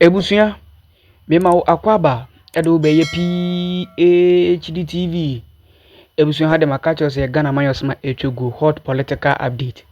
Ebusua mema akwaba edo be ye PhD TV. Ebusua ha de makacho se Ghana mayosma etwego hot political update,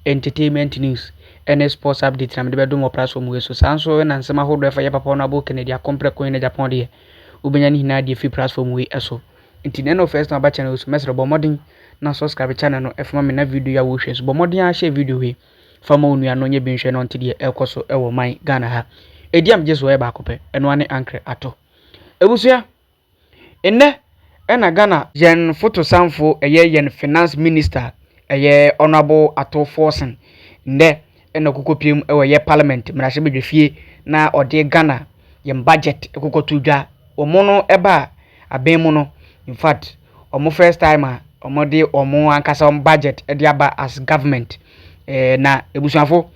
entertainment news, and sports update na me be do mo platform we so sanso na nsema hodo efa ye papa na bo Canada compre coin na Japan de ubenya ni hina de free platform we eso. Nti no first na ba channel so mesre bo modern na subscribe channel no efma me na video ya wo hwe so bo modern a share video we fama onua no nye bi nhwe no nti de ekoso ewo man Ghana ha. Ediam jeso e ba kope eno ane ankre ato. Ebusua enne ena Ghana yen photo samfo yen finance minister honorable Ato Forsen nde ena kokopiem ye parliament mrahye bedwefie na ode Ghana yen budget kokotudwa omono eba aben no. In fact omo first time omo de omo ankasa budget e aba as government na ebusuafo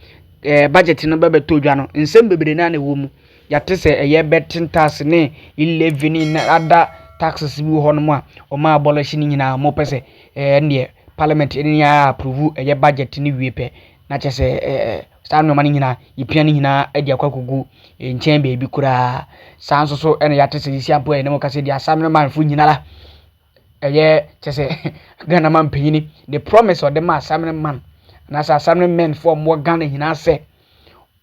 budget no bebe todwa no nsem bebre na na wo mu yate se betting tax ne 11 na ada taxes bi ho no mu a o ma abolish ni nyina mo pese ne parliament ni ya approve budget ni wie pe na chese sta no mani nyina yipia ni nyina ade akwakugu nchen be bi kura sanso so ene yate se isi apo ene mo kase di asam no man fu nyina la chese Ghana man panyini the promise of the man asam man na sa asam men for mo Ghana nyina se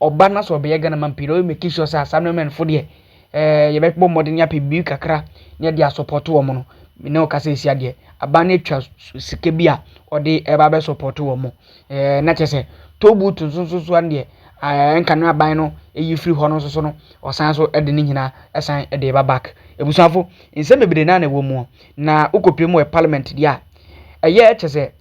oba na so be Ghana man piro make sure sa asam men for de ye be bo modern ya pebi kakra ne dia support wo mo no ne o kase isi ade aba na twa sike bia ode eba be support wo mo na chese tobu tunsunsunsu ande enka no aban no eyi free ho no so no osan so ede ni nyina esan ede ba back ebusuafo nsem bebere na na wo mu na ukopie mu parliament dia chese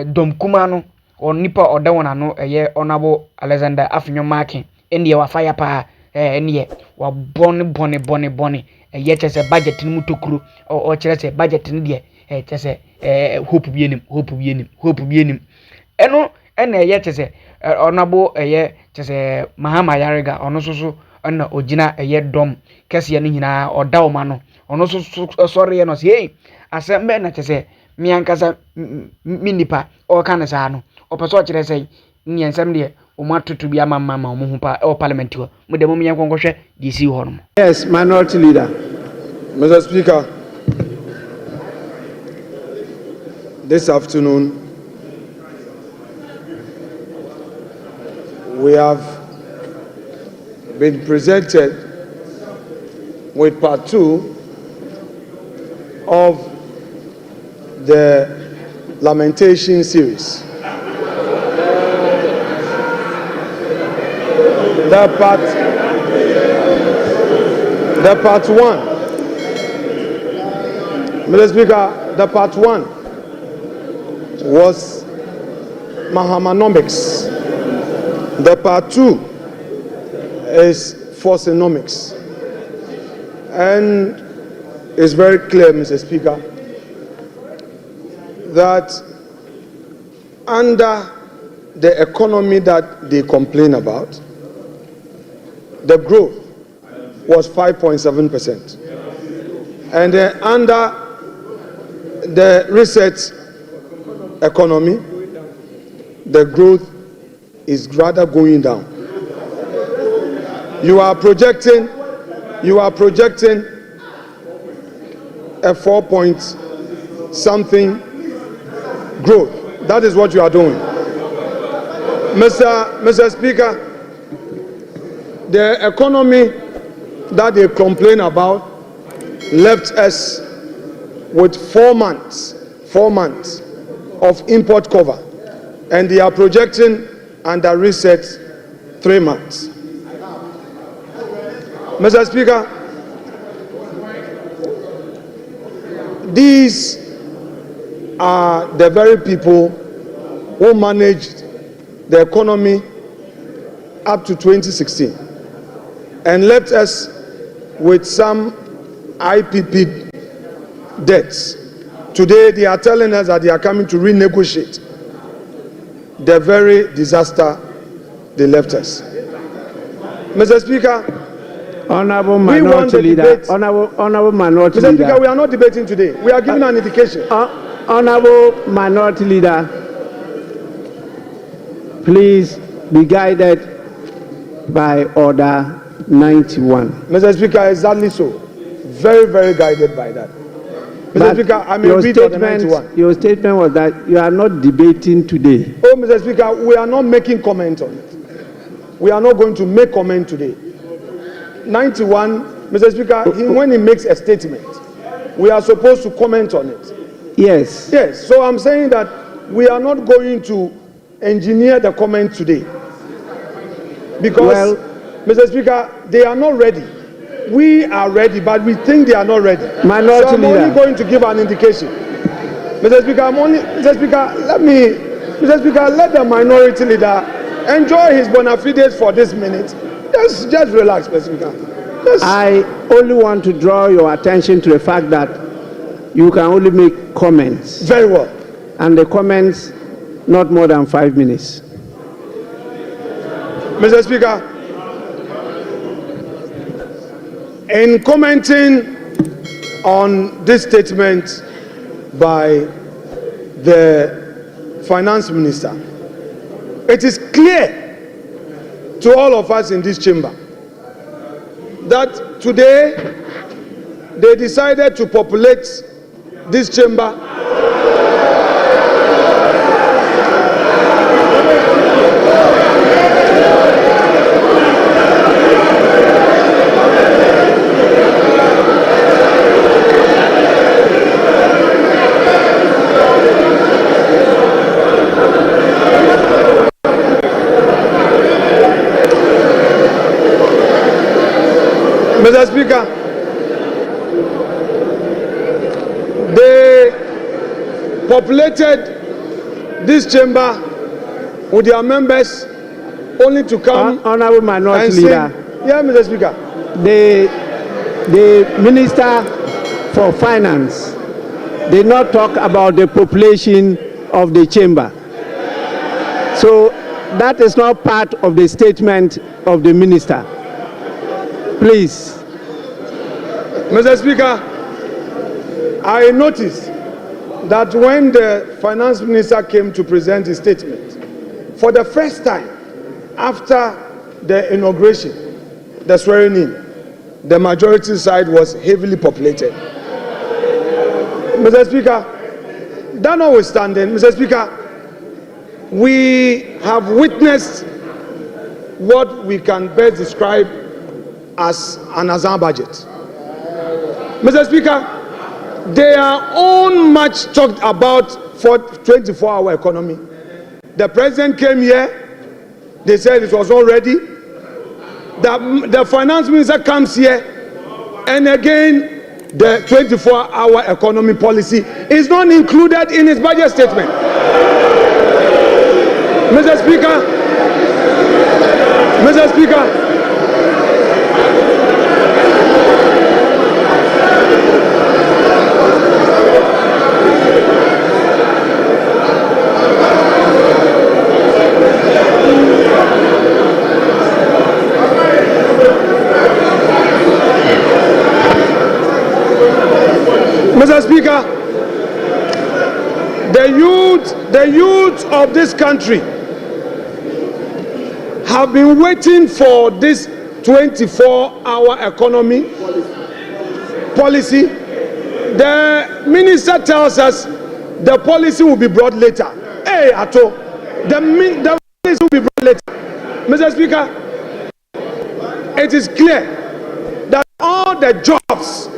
domkuma no onipa oda wona no honorable Alexander Afenyo-Markin ende wa fire pa ene wa bone chese budget ni mutokuro o chese budget ni de chese hope bienim eno ene chese honorable chese Mahama Ayariga ono so na ogina dom kese ni nyina oda o ma no ono so sorry no say asembe na chese miankasa minipa o kana sa no opeso kire sei nyensem de o matutu bia mama o mu pa o parliament ho mu de mu yankonkwohwe DC ho no. Yes, minority leader. Mr. Speaker, this afternoon we have been presented with part 2 of the lamentation series. The part 1, Mr. Speaker, the part 1 was Mahamanomics. The part 2 is Forcenomics. And it's very clear, Mr. Speaker, that under the economy that they complain about, the growth was 5.7%. And under the research economy, the growth is rather going down. You are projecting a 4-point-something growth. That is what you are doing. Mr. Speaker, the economy that they complain about left us with 4 months of import cover, and they are projecting under reset 3 months. Mr. Speaker, these are the very people who managed the economy up to 2016 and left us with some IPP debts. Today they are telling us that they are coming to renegotiate the very disaster they left us. Mr. Speaker, Honorable Minority Leader. Honorable Minority Leader. Mr. Speaker, we are not debating today. We are giving an indication. Honorable Minority Leader, please be guided by order 91. Mr. Speaker, exactly so. Very, very guided by that. Mr. Speaker, I may read on the 91. Your statement was that you are not debating today. Oh, Mr. Speaker, we are not making comment on it. We are not going to make comment today. 91, Mr. Speaker, when he makes a statement, we are supposed to comment on it. Yes. Yes, so I'm saying that we are not going to engineer the comment today. Because, Mr. Speaker, they are not ready. We are ready, but we think they are not ready. Minority so I'm leader. only going to give an indication. Mr. Speaker, Mr. Speaker, let the minority leader enjoy his bona fides for this minute. Just relax, Mr. Speaker. I only want to draw your attention to the fact that you can only make comments. Very well. And the comments, not more than 5 minutes. Mr. Speaker, in commenting on this statement by the finance minister, it is clear to all of us in this chamber that today they decided to populate this chamber Mr. Speaker, they populated this chamber with their members only to come Honorable Minority and Leader. Yeah, Mr. Speaker. The Minister for Finance did not talk about the population of the chamber. So that is not part of the statement of the Minister. Please. Mr. Speaker, I noticed that when the finance minister came to present his statement, for the first time after the inauguration, the swearing in, the majority side was heavily populated. Mr. Speaker, that notwithstanding, Mr. Speaker, we have witnessed what we can best describe as an Azan budget. Mr. Speaker, they are all much talked about for 24-hour economy. The president came here, they said it was all ready. The finance minister comes here, and again, the 24-hour economy policy is not included in his budget statement. Mr. Speaker, Mr. Speaker, the youth of this country have been waiting for this 24-hour economy policy. The minister tells us the policy will be brought later. Hey, Addo, the policy will be brought later. Mr. Speaker, it is clear that all the jobs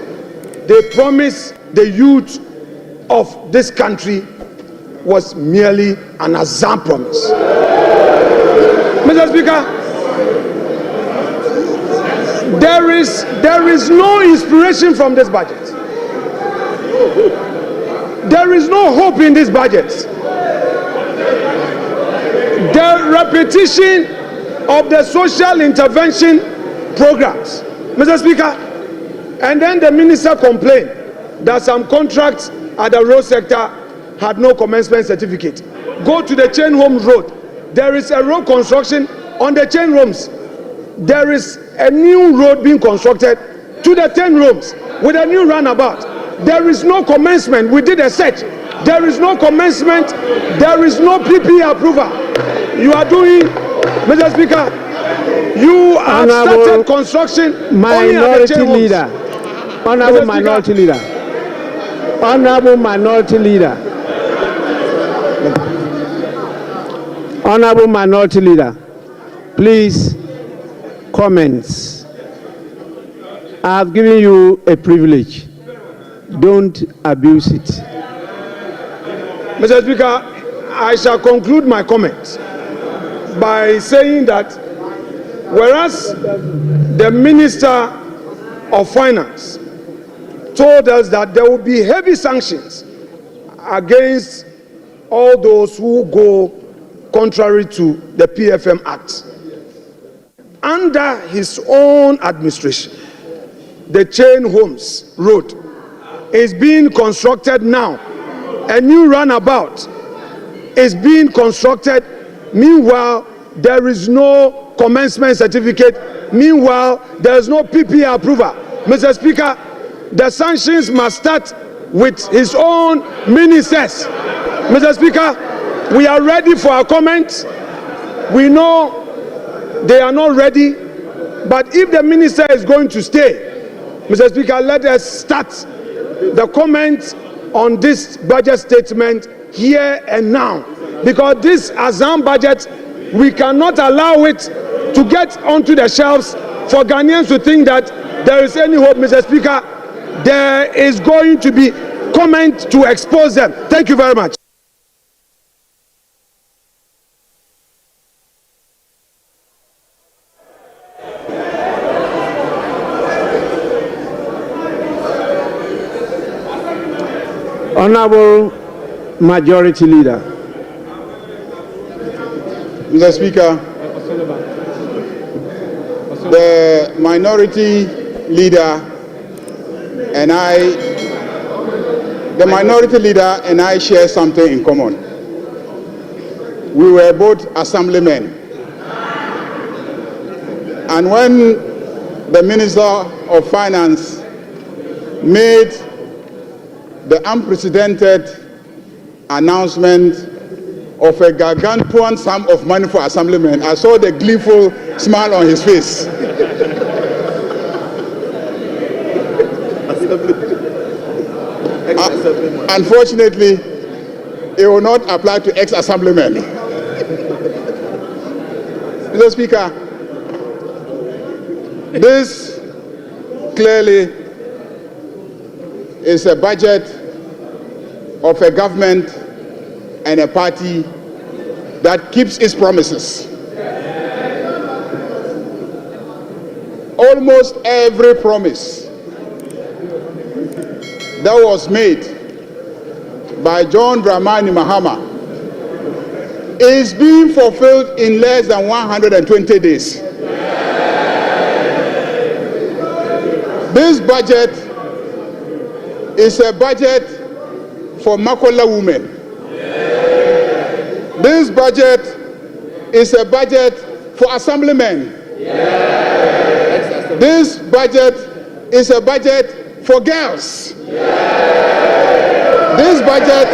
they promised the youth of this country was merely an Azan promise. Mr. Speaker, there is no inspiration from this budget. There is no hope in this budget. The repetition of the social intervention programs, Mr. Speaker, and then the minister complained that some contracts at the road sector had no commencement certificate. Go to the Chain Homes Road. There is a road construction on the Chain Homes. There is a new road being constructed to the 10 rooms with a new roundabout. There is no commencement. We did a search. There is no commencement. There is no PP approval. You are doing, Mr. Speaker, You have started construction minority leader. Honorable minority leader. Honorable minority leader. Honorable minority leader. Please, comments. I have given you a privilege. Don't abuse it. Mr. Speaker, I shall conclude my comments by saying that whereas the Minister of Finance told us that there will be heavy sanctions against all those who go contrary to the PFM Act, under his own administration, the Chain Homes Road is being constructed now. A new runabout is being constructed. Meanwhile, there is no commencement certificate. Meanwhile, there is no PPA approval. Mr. Speaker, the sanctions must start with his own ministers. Mr. Speaker, we are ready for our comments. We know they are not ready, but if the minister is going to stay, Mr. Speaker, let us start the comments on this budget statement here and now, because this Azam budget, we cannot allow it to get onto the shelves for Ghanaians to think that there is any hope. Mr. Speaker, there is going to be comment to expose them. Thank you very much. Honorable Majority Leader. Mr. Speaker, the Minority Leader and I share something in common. We were both assemblymen. And when the Minister of Finance made the unprecedented announcement of a gargantuan sum of money for assemblymen, I saw the gleeful smile on his face. Unfortunately, it will not apply to ex-assemblymen. Mr. Speaker, this clearly is a budget of a government and a party that keeps its promises. Almost every promise that was made by John Dramani Mahama is being fulfilled in less than 120 days. This budget is a budget for Makola women. This budget is a budget for assemblymen. This budget is a budget for girls. This budget,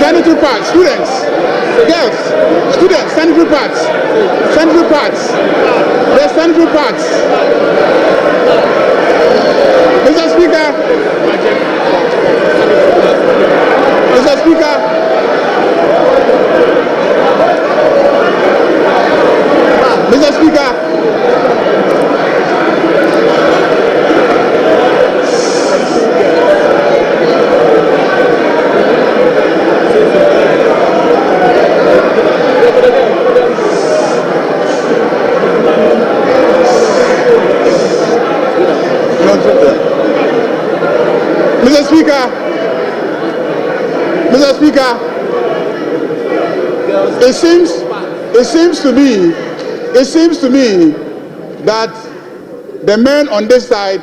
sanitary pads, students, girls, students, sanitary pads, there's sanitary pads. Mr. Speaker, Mr. Speaker, Mr. Speaker, Mr. Speaker, it seems to me that the men on this side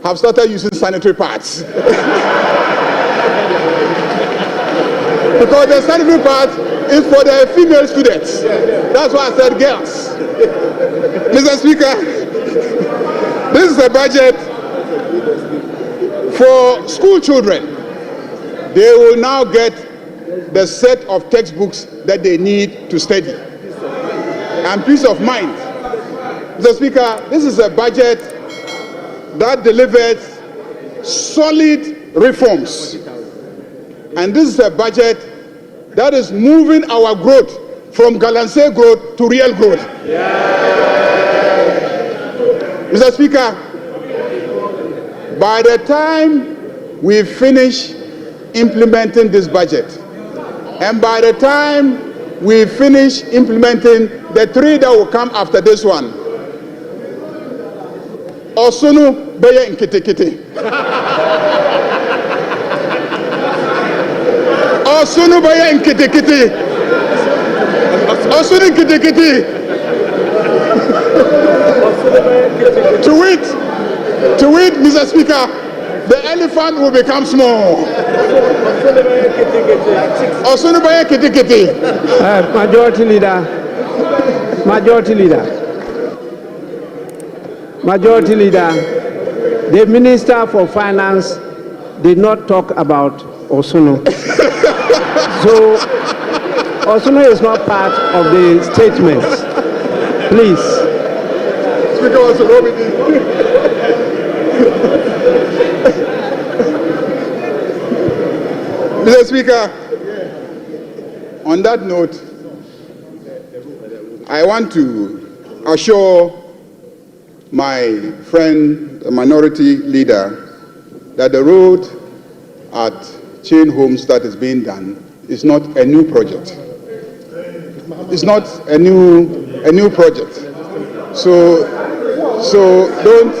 have started using sanitary pads. Because the sanitary pads is for the female students. That's why I said girls. Mr. Speaker, this is a budget for school children. They will now get the set of textbooks that they need to study. And peace of mind. Mr. Speaker, this is a budget that delivers solid reforms. And this is a budget that is moving our growth from Galamsey growth to real growth. Mr. Speaker, by the time we finish implementing this budget, and by the time we finish implementing the three that will come after this one, Osunu beye nkitikiti. Osunu beye nkitikiti. Osunu nkitikiti. To it, Mr. Speaker, the elephant will become small. Osunu beye nkitikiti. Majority Leader. Majority Leader, the Minister for Finance did not talk about Osunu. So, Osunu is not part of the statement. Please. Speaker Osunu. Mr. Speaker, on that note, I want to assure my friend, the minority leader, that the road at Chain Homes that is being done is not a new project. It's not a new project. So don't.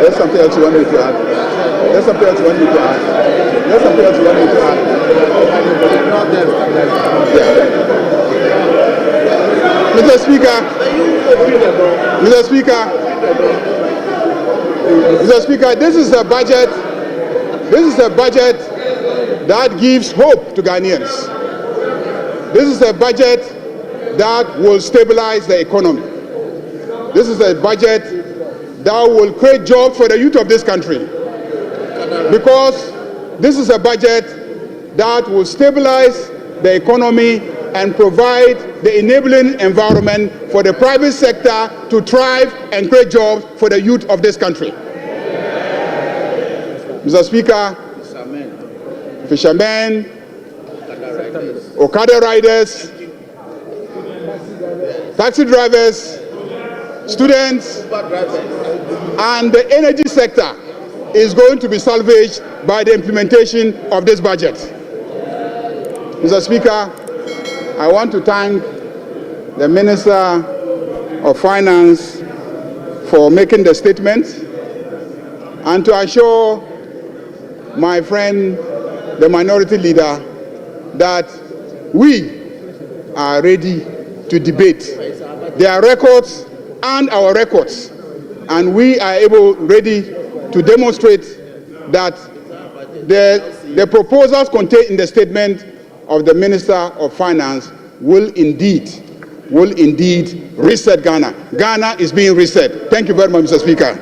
There's something else you want me to add. Mr. Speaker, this is a budget that gives hope to Ghanaians. This is a budget that will stabilize the economy. This is a budget that will create jobs for the youth of this country. Because this is a budget that will stabilize the economy and provide the enabling environment for the private sector to thrive and create jobs for the youth of this country. Mr. Speaker, fishermen, Okada riders, taxi drivers, students, and the energy sector is going to be salvaged by the implementation of this budget. Mr. Speaker, I want to thank the Minister of Finance for making the statement and to assure my friend, the minority leader, that we are ready to debate their records and our records, and we are ready to demonstrate that the proposals contained in the statement of the Minister of Finance will indeed reset Ghana. Ghana is being reset. Thank you very much, Mr. Speaker.